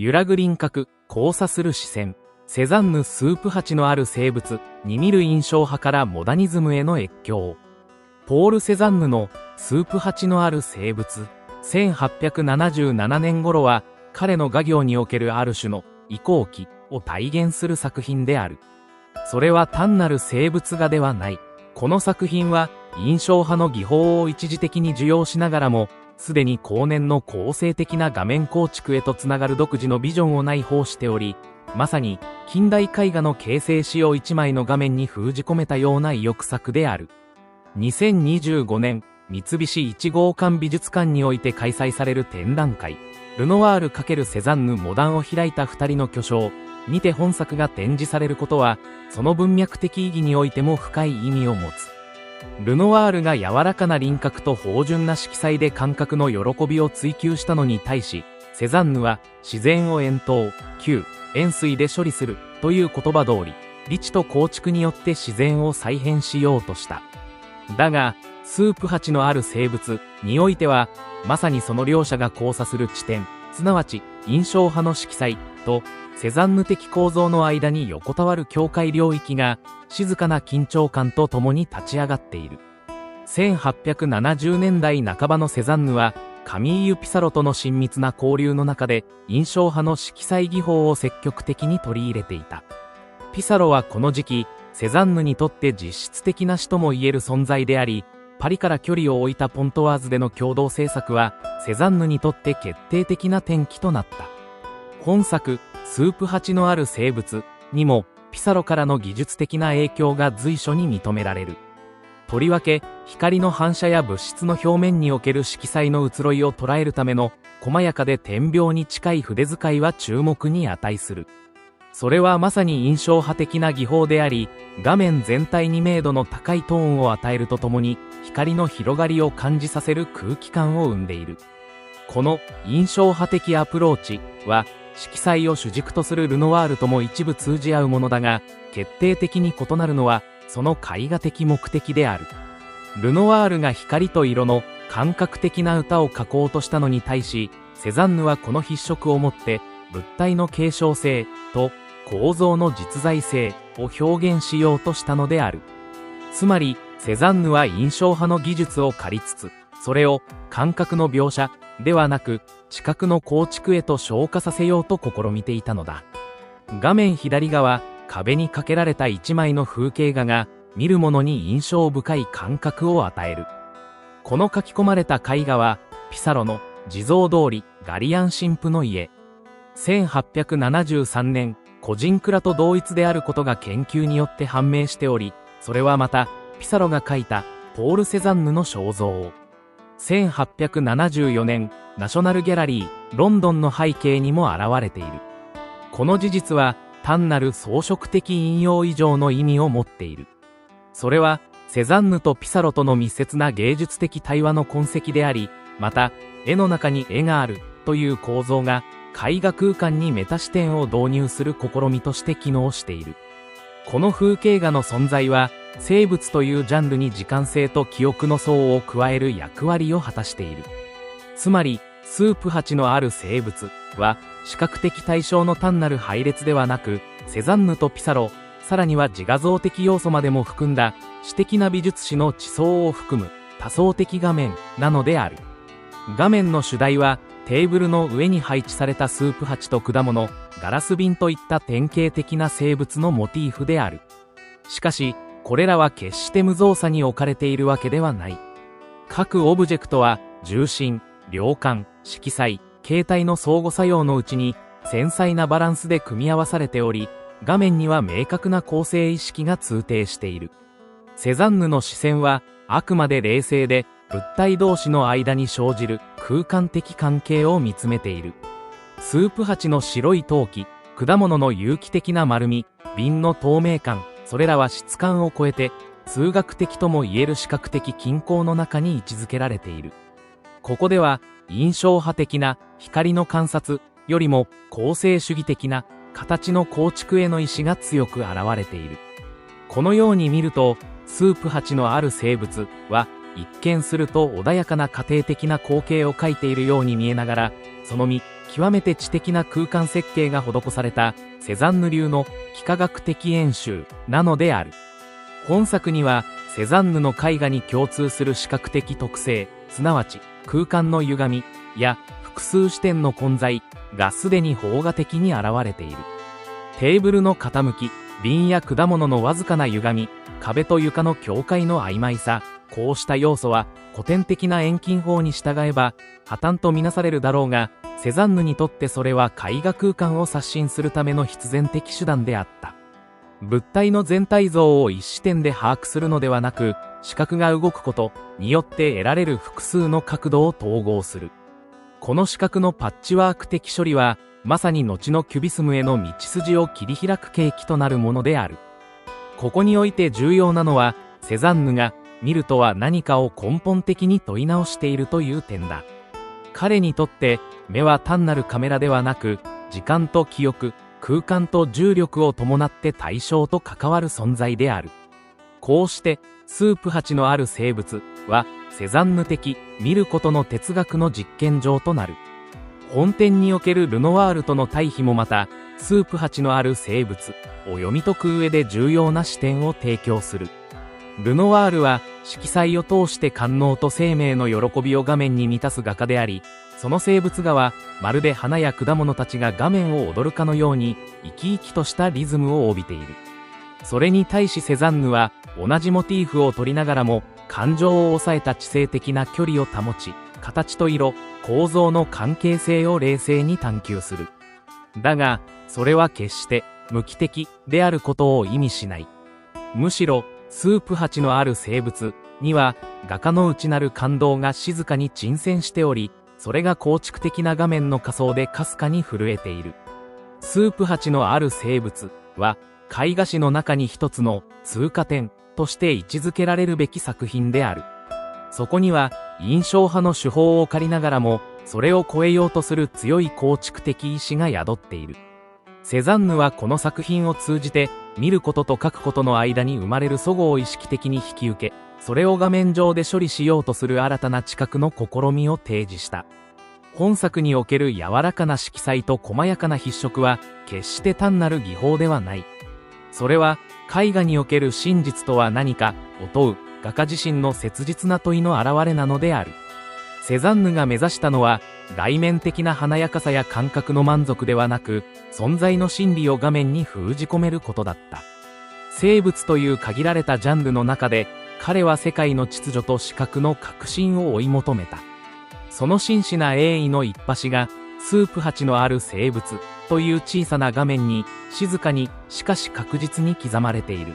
揺らぐ輪郭、交差する視線。セザンヌスープ鉢のある生物に見る印象派からモダニズムへの越境。ポール・セザンヌのスープ鉢のある生物。1877年頃は彼の画業におけるある種の移行期を体現する作品である。それは単なる生物画ではない。この作品は印象派の技法を一時的に受容しながらも、すでに後年の構成的な画面構築へとつながる独自のビジョンを内包しており、まさに近代絵画の形成仕様一枚の画面に封じ込めたような意欲作である。2025年、三菱一号館美術館において開催される展覧会、ルノワール×セザンヌモダンを開いた二人の巨匠にて本作が展示されることは、その文脈的意義においても深い意味を持つ。ルノワールが柔らかな輪郭と芳醇な色彩で感覚の喜びを追求したのに対し、セザンヌは自然を円筒、球、円錐で処理するという言葉通り、理知と構築によって自然を再現しようとした。だが、スープ鉢のある生物においては、まさにその両者が交差する地点、すなわち印象派の色彩とセザンヌ的構造の間に横たわる境界領域が静かな緊張感とともに立ち上がっている。1870年代半ばのセザンヌはカミーユ・ピサロとの親密な交流の中で印象派の色彩技法を積極的に取り入れていた。ピサロはこの時期、セザンヌにとって実質的な師ともいえる存在であり、パリから距離を置いたポントワーズでの共同制作はセザンヌにとって決定的な転機となった。本作、スープ鉢のある生物にもピサロからの技術的な影響が随所に認められる。とりわけ光の反射や物質の表面における色彩の移ろいを捉えるための細やかで点描に近い筆使いは注目に値する。それはまさに印象派的な技法であり、画面全体に明度の高いトーンを与えるとともに光の広がりを感じさせる空気感を生んでいる。この印象派的アプローチは色彩を主軸とするルノワールとも一部通じ合うものだが、決定的に異なるのはその絵画的目的である。ルノワールが光と色の感覚的な歌を書こうとしたのに対し、セザンヌはこの筆色をもって物体の継承性と構造の実在性を表現しようとしたのである。つまりセザンヌは印象派の技術を借りつつ、それを感覚の描写ではなく知覚の構築へと昇華させようと試みていたのだ。画面左側、壁にかけられた一枚の風景画が見る者に印象深い感覚を与える。この書き込まれた絵画はピサロの地蔵通りガリアン神父の家。1873年、個人蔵と同一であることが研究によって判明しており、それはまたピサロが描いたポール・セザンヌの肖像。1874年、ナショナルギャラリー、ロンドンの背景にも現れている。この事実は単なる装飾的引用以上の意味を持っている。それはセザンヌとピサロとの密接な芸術的対話の痕跡であり、また絵の中に絵があるという構造が絵画空間にメタ視点を導入する試みとして機能している。この風景画の存在は生物というジャンルに時間性と記憶の層を加える役割を果たしている。つまりスープ鉢のある生物は視覚的対象の単なる配列ではなく、セザンヌとピサロ、さらには自画像的要素までも含んだ詩的な美術史の地層を含む多層的画面なのである。画面の主題はテーブルの上に配置されたスープ鉢と果物、ガラス瓶といった典型的な生物のモチーフである。しかしこれらは決して無造作に置かれているわけではない。各オブジェクトは重心、量感、色彩、形態の相互作用のうちに繊細なバランスで組み合わされており、画面には明確な構成意識が通底している。セザンヌの視線はあくまで冷静で物体同士の間に生じる空間的関係を見つめている。スープ鉢の白い陶器、果物の有機的な丸み、瓶の透明感、それらは質感を超えて数学的ともいえる視覚的均衡の中に位置づけられている。ここでは印象派的な光の観察よりも構成主義的な形の構築への意志が強く現れている。このように見ると、スープ鉢のある生物は一見すると穏やかな家庭的な光景を描いているように見えながら、その実、極めて知的な空間設計が施されたセザンヌ流の幾何学的演習なのである。本作にはセザンヌの絵画に共通する視覚的特性、すなわち空間の歪みや複数視点の混在がすでに邦画的に現れている。テーブルの傾き、瓶や果物のわずかな歪み、壁と床の境界の曖昧さ、こうした要素は古典的な遠近法に従えば破綻とみなされるだろうが、セザンヌにとってそれは絵画空間を刷新するための必然的手段であった。物体の全体像を一視点で把握するのではなく、視覚が動くことによって得られる複数の角度を統合する。この視覚のパッチワーク的処理は、まさに後のキュビスムへの道筋を切り開く契機となるものである。ここにおいて重要なのは、セザンヌが見るとは何かを根本的に問い直しているという点だ。彼にとって目は単なるカメラではなく、時間と記憶、空間と重力を伴って対象と関わる存在である。こうしてスープ鉢のある生物はセザンヌ的見ることの哲学の実験場となる。本展におけるルノワールとの対比もまたスープ鉢のある生物を読み解く上で重要な視点を提供する。ルノワールは色彩を通して官能と生命の喜びを画面に満たす画家であり、その生物画はまるで花や果物たちが画面を踊るかのように生き生きとしたリズムを帯びている。それに対しセザンヌは同じモチーフを取りながらも感情を抑えた知性的な距離を保ち、形と色、構造の関係性を冷静に探求する。だが、それは決して無機的であることを意味しない。むしろ、スープ鉢のある生物には画家の内なる感動が静かに沈潜しており、それが構築的な画面の仮想でかすかに震えている。スープ鉢のある生物は絵画史の中に一つの通過点として位置づけられるべき作品である。そこには印象派の手法を借りながらもそれを超えようとする強い構築的意志が宿っている。セザンヌはこの作品を通じて見ることと書くことの間に生まれる齟齬を意識的に引き受け、それを画面上で処理しようとする新たな知覚の試みを提示した。本作における柔らかな色彩と細やかな筆色は決して単なる技法ではない。それは絵画における真実とは何かを問う画家自身の切実な問いの表れなのである。セザンヌが目指したのは外面的な華やかさや感覚の満足ではなく、存在の真理を画面に封じ込めることだった。生物という限られたジャンルの中で、彼は世界の秩序と視覚の革新を追い求めた。その真摯な鋭意の一端が、スープ鉢のある生物という小さな画面に静かにしかし確実に刻まれている。